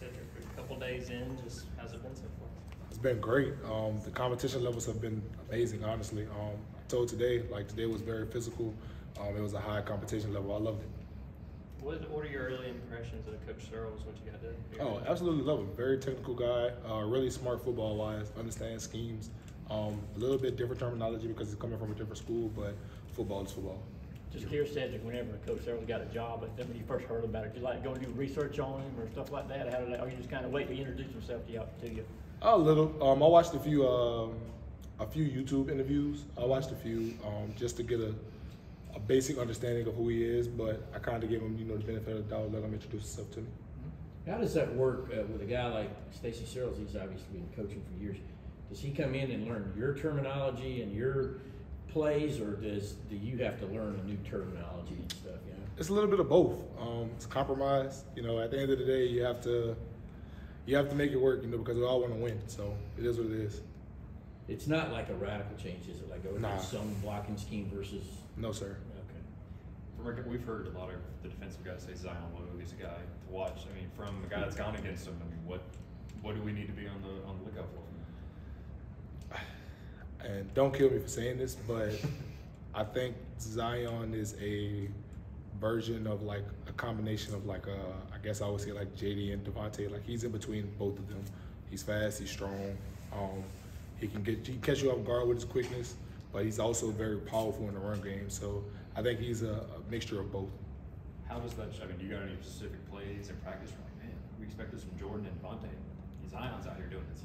Sedrick, a couple days in, just how's it been so far? It's been great. The competition levels have been amazing, honestly. I told today was very physical. It was a high competition level. I loved it. What are your early impressions of Coach Searles, what you got to do? Oh, absolutely love him. Very technical guy, really smart football-wise, understands schemes. A little bit different terminology because he's coming from a different school, but football is football. Just curious, Sedrick, whenever Coach Searles got a job, when you first heard about it, did you like go do research on him or stuff like that? Or you just kind of wait to introduce himself to you? A little. I watched a few YouTube interviews. I watched a few just to get a basic understanding of who he is, but I kind of gave him, the benefit of the doubt, let him introduce himself to me. How does that work with a guy like Stacey Searles? He's obviously been coaching for years. Does he come in and learn your terminology and your plays, or do you have to learn a new terminology and stuff? It's a little bit of both. It's a compromise. At the end of the day, you have to make it work, because we all want to win. So it is what it is. It's not like a radical change, is it? Like some blocking scheme versus. No, sir. Okay. We've heard a lot of the defensive guys say Zion Logue is a guy to watch. I mean, from a guy that's gone against him, what do we need to be on the lookout for? And don't kill me for saying this, but I think Zion is a version of like a combination of I guess I would say like JD and Devontae. Like he's in between both of them. He's fast, he's strong. He can catch you off guard with his quickness, but he's also very powerful in the run game. So I think he's a mixture of both. How does that? I mean, do you got any specific plays in practice? We're like, man, we expect this from Jordan and Devontae. Zion's out here doing this,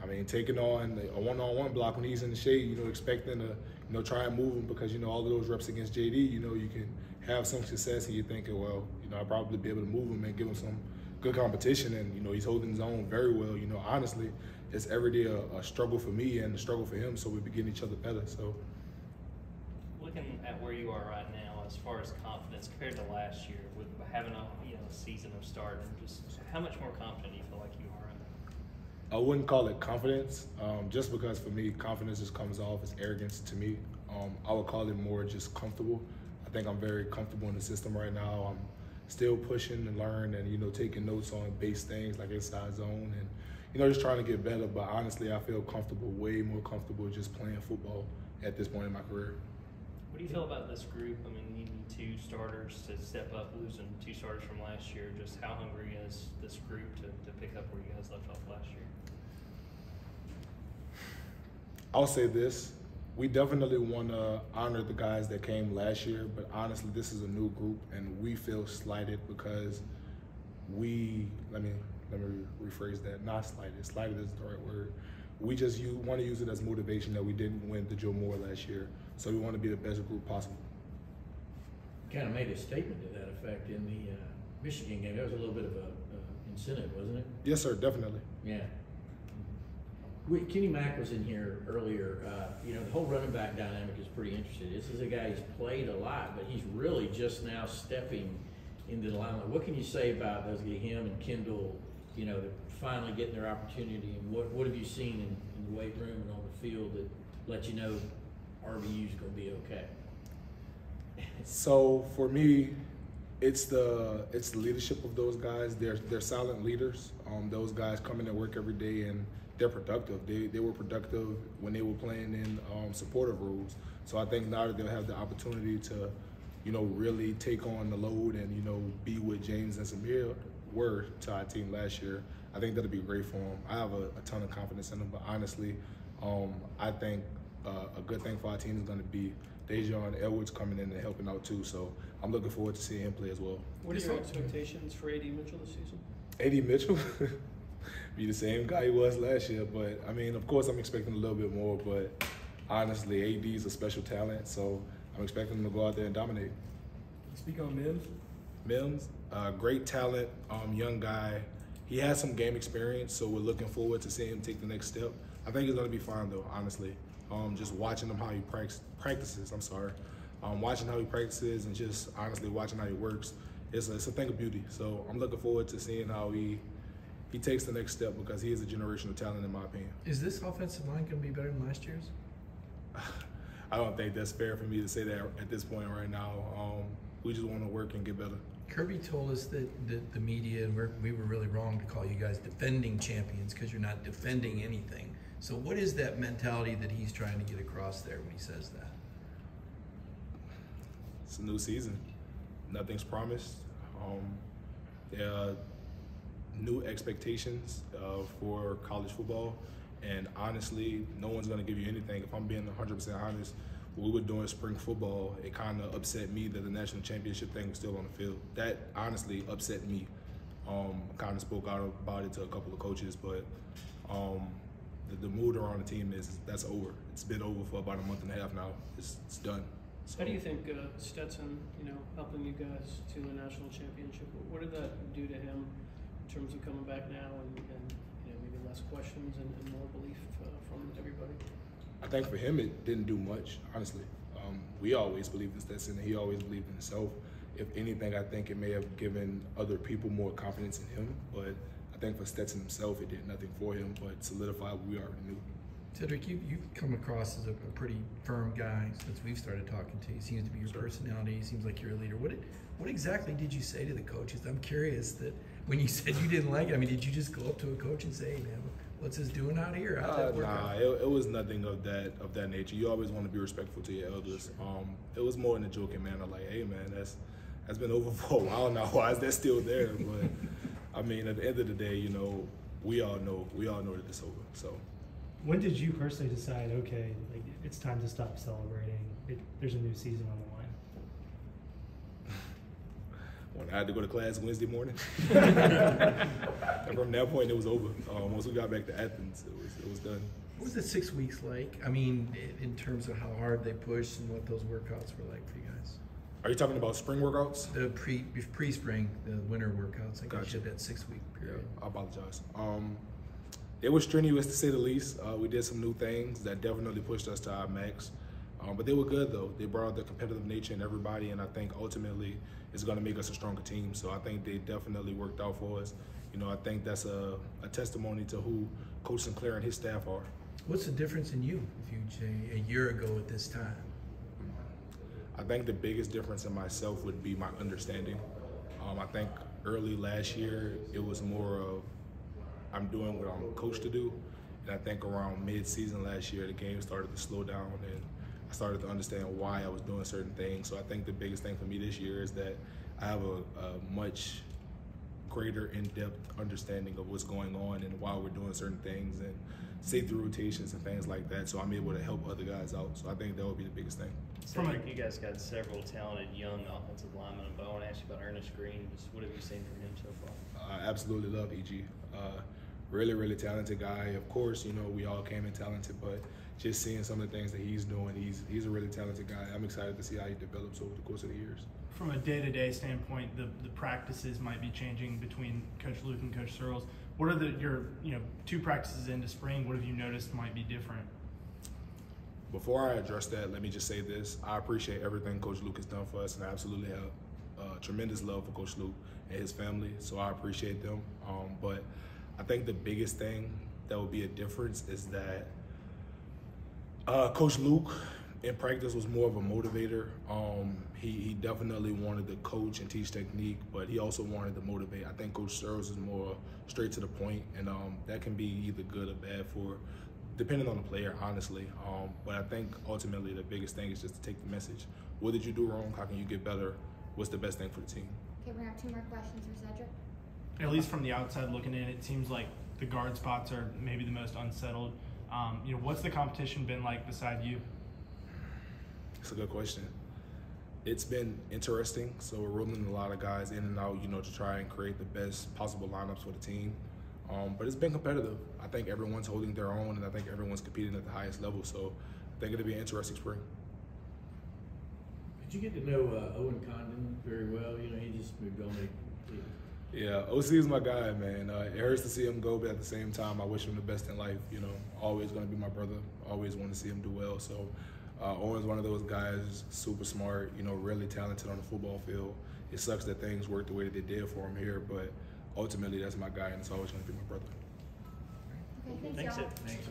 I mean, taking on a one-on-one block when he's in the shade, expecting to, try and move him because, all of those reps against JD, you can have some success and you're thinking, well, I'll probably be able to move him and give him some good competition. And, he's holding his own very well. Honestly, it's every day a struggle for me and a struggle for him, so we'll be getting each other better. So, looking at where you are right now, as far as confidence compared to last year, with having a season of starting, just how much more confident do you feel like you are right now? I wouldn't call it confidence, just because for me, confidence just comes off as arrogance to me. I would call it more just comfortable. I think I'm very comfortable in the system right now. I'm still pushing to learn and, taking notes on base things like inside zone and, just trying to get better. But honestly, I feel comfortable, way more comfortable just playing football at this point in my career. What do you feel about this group? I mean, needing 2 starters to step up, losing 2 starters from last year. Just how hungry is this group to pick up where you guys left off last year? I'll say this. We definitely want to honor the guys that came last year, but honestly, this is a new group, and we feel slighted because let me rephrase that, not slighted. Slighted is the right word. We just want to use it as motivation that we didn't win the Joe Moore last year, so we want to be the best group possible. Kind of made a statement to that effect in the Michigan game. That was a little bit of a incentive, wasn't it? Yes, sir, definitely. Yeah. Kenny Mack was in here earlier. The whole running back dynamic is pretty interesting. This is a guy who's played a lot, but he's really just now stepping into the limelight. What can you say about those, him and Kendall, they're finally getting their opportunity, and what have you seen in the weight room and on the field that let you know RBU's going to be okay? So for me, it's the leadership of those guys. They're silent leaders. Those guys come in and work every day, and they're productive. They were productive when they were playing in supportive roles. So I think now that they'll have the opportunity to, really take on the load and, be with James and Samir were to our team last year, I think that'll be great for them. I have a ton of confidence in them, but honestly, I think a good thing for our team is going to be Dejon Edwards coming in and helping out too. So I'm looking forward to seeing him play as well. What are your expectations for A.D. Mitchell this season? A.D. Mitchell? Be the same guy he was last year, but I mean, of course I'm expecting a little bit more, but honestly, AD is a special talent, so I'm expecting him to go out there and dominate. Speak on Mims. Mims, great talent, young guy. He has some game experience, so we're looking forward to seeing him take the next step. I think he's going to be fine though, honestly. Just watching him how he practices, watching how he practices and just honestly watching how he works, it's a thing of beauty. So I'm looking forward to seeing how he takes the next step because he is a generational talent in my opinion. Is this offensive line going to be better than last year's? I don't think that's fair for me to say that at this point right now. We just want to work and get better. Kirby told us that the media, and we were really wrong to call you guys defending champions because you're not defending anything. So what is that mentality that he's trying to get across there when he says that? It's a new season. Nothing's promised. There are new expectations for college football, and honestly, no one's going to give you anything. If I'm being 100% honest, when we were doing spring football, it kind of upset me that the national championship thing was still on the field. That honestly upset me. I kind of spoke out about it to a couple of coaches, but the mood around the team that's over. It's been over for about a month and a half now. It's done. So, How do you think Stetson, helping you guys to a national championship, what did that do to him in terms of coming back now and maybe less questions and more belief from everybody? I think for him it didn't do much, honestly. We always believed in Stetson, and he always believed in himself. If anything, I think it may have given other people more confidence in him, but I think for Stetson himself, it did nothing for him, but solidified what we already knew. Cedric, you've come across as a pretty firm guy since we've started talking to you. Seems to be your personality. Seems like you're a leader. What exactly did you say to the coaches? I'm curious that when you said you didn't like it, I mean, did you just go up to a coach and say, hey, man, what's this doing out here? How'd that work out? It was nothing of that nature. You always want to be respectful to your elders. It was more in a joking manner, like, hey, man, that's been over for a while now. Why is that still there? But I mean, at the end of the day, we all know that it's over. So. When did you personally decide, okay, like it's time to stop celebrating? There's a new season on the line. When I had to go to class Wednesday morning. And from that point, it was over. Once we got back to Athens, it was done. What was the 6 weeks like? I mean, in terms of how hard they pushed and what those workouts were like for you guys. Are you talking about spring workouts? The pre-spring, the winter workouts. I guess Gotcha. you had that 6 week period. Yeah, I apologize. It was strenuous to say the least. We did some new things that definitely pushed us to our max. But they were good, though. They brought out the competitive nature in everybody, and I think ultimately it's going to make us a stronger team. So I think they definitely worked out for us. I think that's a testimony to who Coach Sinclair and his staff are. What's the difference in you, if you'd say, a year ago at this time? I think the biggest difference in myself would be my understanding. I think early last year, it was more of I'm doing what I'm coached to do. And I think around mid-season last year, the game started to slow down, and I started to understand why I was doing certain things. So I think the biggest thing for me this year is that I have a much greater in-depth understanding of what's going on and why we're doing certain things and safety rotations and things like that. So I'm able to help other guys out. So I think that would be the biggest thing. Cedric, you guys got several talented young offensive linemen, but I want to ask you about Ernest Green. Just what have you seen from him so far? I absolutely love EG. Really, really talented guy. Of course, we all came in talented, but just seeing some of the things that he's doing, he's a really talented guy. I'm excited to see how he develops over the course of the years. From a day-to-day standpoint, the practices might be changing between Coach Luke and Coach Searles. What are your 2 practices into spring? What have you noticed might be different? Before I address that, let me just say this. I appreciate everything Coach Luke has done for us, and I absolutely have tremendous love for Coach Luke and his family, so I appreciate them. But I think the biggest thing that would be a difference is that Coach Luke in practice was more of a motivator. He definitely wanted to coach and teach technique, but he also wanted to motivate. I think Coach Searles is more straight to the point, and that can be either good or bad depending on the player, honestly. But I think ultimately the biggest thing is just to take the message. What did you do wrong? How can you get better? What's the best thing for the team? Okay, we're gonna have 2 more questions for Sedrick. At least from the outside looking in, it seems like the guard spots are maybe the most unsettled. What's the competition been like beside you? It's a good question. It's been interesting. So we're rolling a lot of guys in and out, to try and create the best possible lineups for the team. But it's been competitive. I think everyone's holding their own, and I think everyone's competing at the highest level. So I think it'll be an interesting spring. Did you get to know Owen Condon very well? He just moved on. Yeah, OC is my guy, man. It hurts to see him go, but at the same time, I wish him the best in life. Always going to be my brother. Always want to see him do well. So Owen's one of those guys, super smart, really talented on the football field. It sucks that things worked the way that they did for him here, but ultimately that's my guy, and it's always going to be my brother. Okay, thanks, y'all. Thanks.